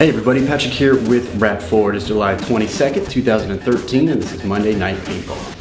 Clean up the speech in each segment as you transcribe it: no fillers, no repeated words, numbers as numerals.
Hey everybody, Patrick here with Rap 4. It is July 22nd, 2013, and this is Monday Night Paintball.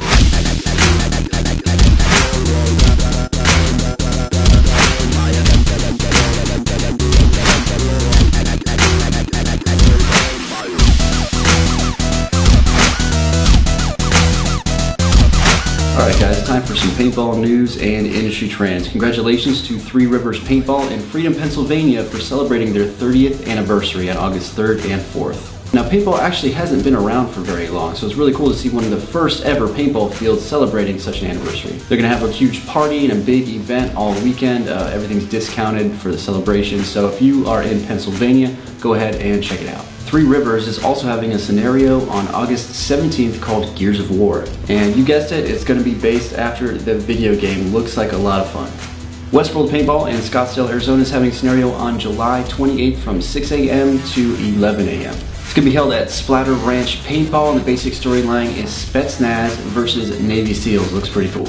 Alright guys, time for some paintball news and industry trends. Congratulations to Three Rivers Paintball in Freedom, Pennsylvania for celebrating their 30th anniversary on August 3rd and 4th. Now paintball actually hasn't been around for very long, so it's really cool to see one of the first ever paintball fields celebrating such an anniversary. They're going to have a huge party and a big event all weekend. Everything's discounted for the celebration, so if you are in Pennsylvania, go ahead and check it out. Three Rivers is also having a scenario on August 17th called Gears of War. And you guessed it, it's going to be based after the video game. Looks like a lot of fun. Westworld Paintball in Scottsdale, Arizona is having a scenario on July 28th from 6 a.m. to 11 a.m. It's going to be held at Splatter Ranch Paintball, and the basic storyline is Spetsnaz versus Navy SEALs. Looks pretty cool.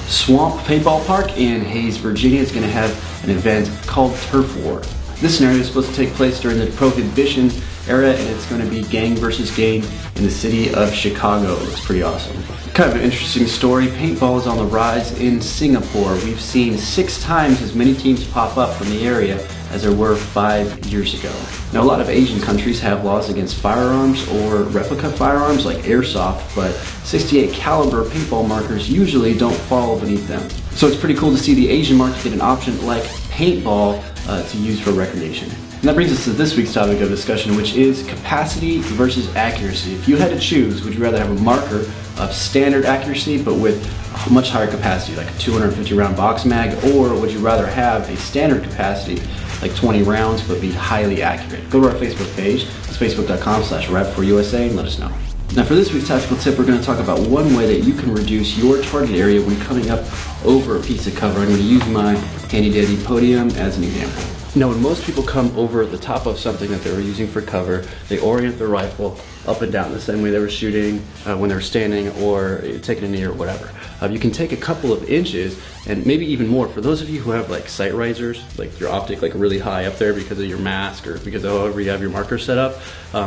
Swamp Paintball Park in Hayes, Virginia is going to have an event called Turf War. This scenario is supposed to take place during the Prohibition era, and it's going to be gang versus gang in the city of Chicago. It looks pretty awesome. Kind of an interesting story. Paintball is on the rise in Singapore. We've seen 6 times as many teams pop up from the area as there were 5 years ago. Now a lot of Asian countries have laws against firearms or replica firearms like airsoft, but 68 caliber paintball markers usually don't fall beneath them. So it's pretty cool to see the Asian market get an option like paintball to use for recreation. And that brings us to this week's topic of discussion, which is capacity versus accuracy. If you had to choose, would you rather have a marker of standard accuracy but with a much higher capacity, like a 250 round box mag, or would you rather have a standard capacity, like 20 rounds, but be highly accurate? Go to our Facebook page, it's facebook.com/rap4usa, and let us know. Now for this week's tactical tip, we're going to talk about one way that you can reduce your target area when coming up over a piece of cover. I'm going to use my handy dandy podium as an example. Now when most people come over the top of something that they were using for cover, they orient their rifle up and down the same way they were shooting when they were standing or taking a knee or whatever. You can take a couple of inches and maybe even more. For those of you who have like sight risers, like your optic like really high up there because of your mask or because of however you have your marker set up,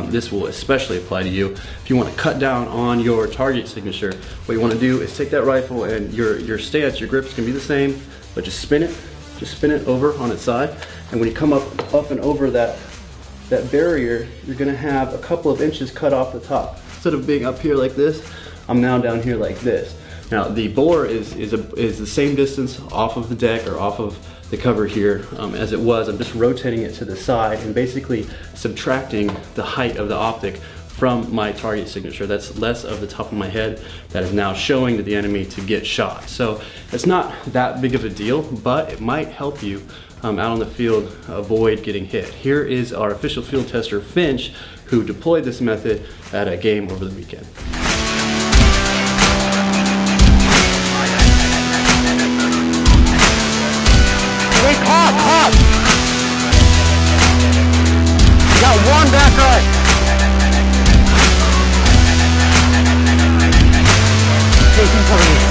this will especially apply to you. If you want to cut down on your target signature, what you want to do is take that rifle and your stance, your grip's can be the same, but just spin it over on its side, and when you come up and over that barrier, you're going to have a couple of inches cut off the top. Instead of being up here like this, I'm now down here like this. Now the bore is the same distance off of the deck or off of the cover here as it was. I'm just rotating it to the side and basically subtracting the height of the optic from my target signature. That's less of the top of my head that is now showing to the enemy to get shot. So it's not that big of a deal, but it might help you out on the field avoid getting hit. Here is our official field tester, Finch, who deployed this method at a game over the weekend. Hey, hot! Got one back right. Taking police.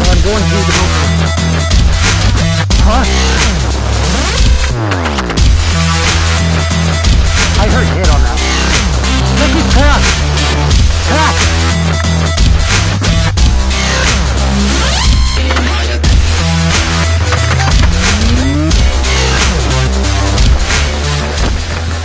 I'm going through the bunker. Huh? I heard hit on that. Look at crack!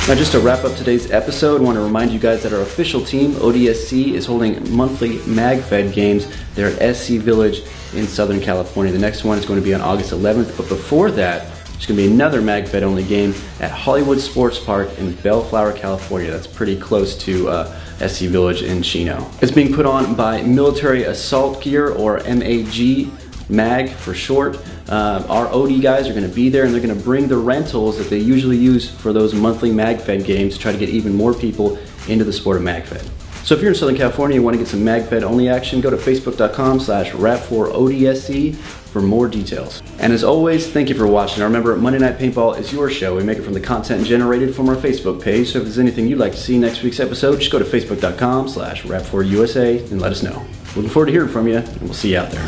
Now just to wrap up today's episode, I want to remind you guys that our official team, ODSC, is holding monthly mag-fed games there at SC Village in Southern California. The next one is going to be on August 11th, but before that, there's going to be another mag-fed only game at Hollywood Sports Park in Bellflower, California. That's pretty close to SC Village in Chino. It's being put on by Military Assault Gear, or MAG, MAG for short. Our OD guys are going to be there, and they're going to bring the rentals that they usually use for those monthly MagFed games to try to get even more people into the sport of MagFed. So if you're in Southern California and you want to get some MagFed only action, go to facebook.com/rap4odsc for more details. And as always, thank you for watching. Now remember, Monday Night Paintball is your show. We make it from the content generated from our Facebook page. So if there's anything you'd like to see in next week's episode, just go to facebook.com/rap4usa and let us know. Looking forward to hearing from you, and we'll see you out there.